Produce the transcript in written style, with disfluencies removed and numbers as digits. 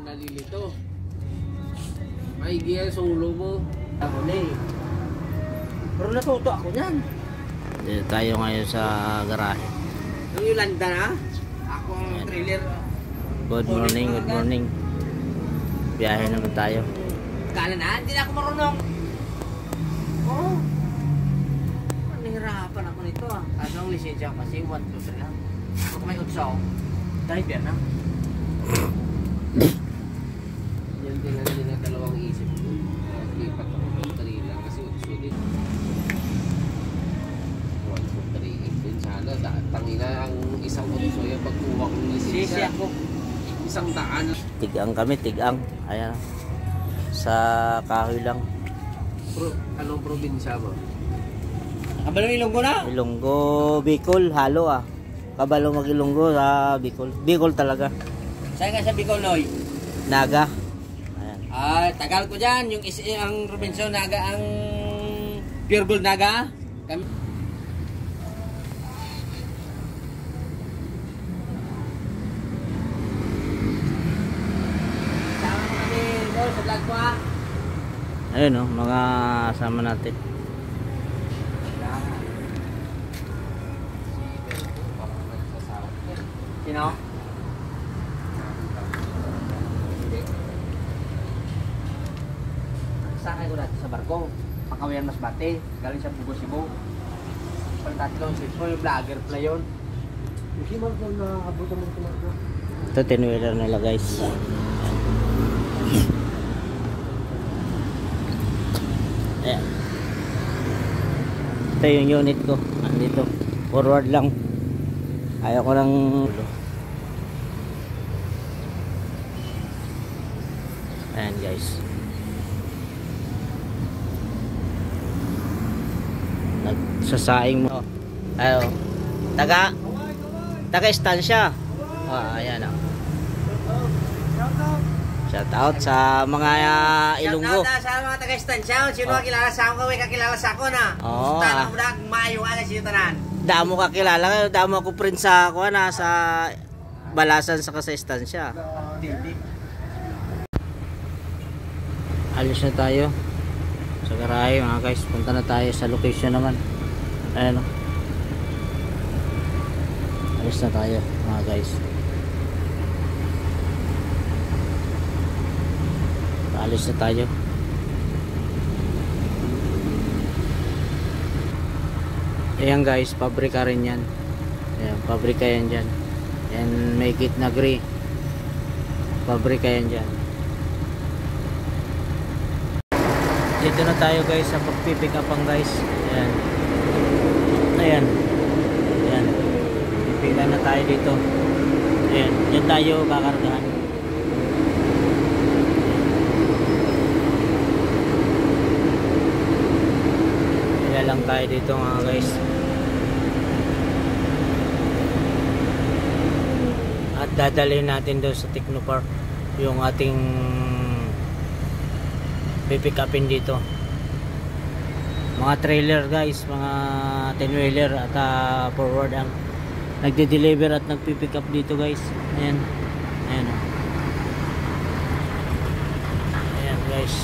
Nalilito. May giya sa ulo mo. Ako na eh. Pero natuto ako niyan. Dito tayo ngayon sa garahe. Ang Yolanda na. Ako ang trailer. Good morning, good morning. Biyahe naman tayo. Kala na, hindi na ako marunong. Oo. Nahirapan ako nito ah. Kaso ang lisensya kasi 1, 2, 3 lang. Kung may utsaw, dahil yan na. Yan din lang din ang dalawang isip ko. Lipat ako ng 3 lang kasi utso din. 1, 2, 3, 8 din sana. Tangina ang isang utso yung pagkuha kong lisensya. Ako. Isang daan. Tigang kami, tigang. Ayan. Sa kahoy lang. Anong probinsya mo? Kabalong Ilonggo na? Ilonggo, Bicol, halo ah. Kabalo mag-Ilonggo sa Bicol. Bicol talaga. Saan ka sa Bicol, Noy? Naga. Ayan. Ah, tagal ko dyan. Yung ang probinsya Naga, ang Pure Gold Naga. Kami. Sama mo kami, Noy, sa vlog ko ah. Ayun oh, mga kasama natin. Sino? Sakay ko dati sa barko. Pakawian Masbate. Galing sa Bugo Cebu. Pagtatlong sismo yung vlogger pala yun. Hindi mo ko naabot ang mga tumakbo. Ito tinwheeler nila guys. Ayan. Ito yung unit ko. Andito. Forward lang. Ayaw ko ng ayan guys. Nagsasaing mo. Ayo. Taga istansya. Ayan oh. Shout out sa mga Ilonggo. Shout out sa mga taga-istansya. Sino kakilala sa ako, kakilala sa ako na. Oo. Tanong mo na, maayo ka na siya tanan. Damo kakilala kayo, damo ako prince sa ako na sa Balasan sa istansya. Alis na tayo sa garahe mga guys. Punta na tayo sa location naman. Ayan o. Alis na tayo mga guys. Alis na tayo. Ayan guys, pabrika rin yan. Ayan, pabrika yan dyan. Ayan, make it na gray. Pabrika yan dyan. Dito na tayo guys sa pagpipick upang guys. Ayan. Ayan. Ayan. Pipikan na tayo dito. Ayan, dyan tayo kakargahan. Kaya lang tayo dito mga guys. At dadalhin natin doon sa Technopark yung ating pipick upin dito. Mga trailer guys, mga 10-wheeler at forward ang nagde-deliver at nagpipick up dito guys. Ayan. Ayan. Ayan guys.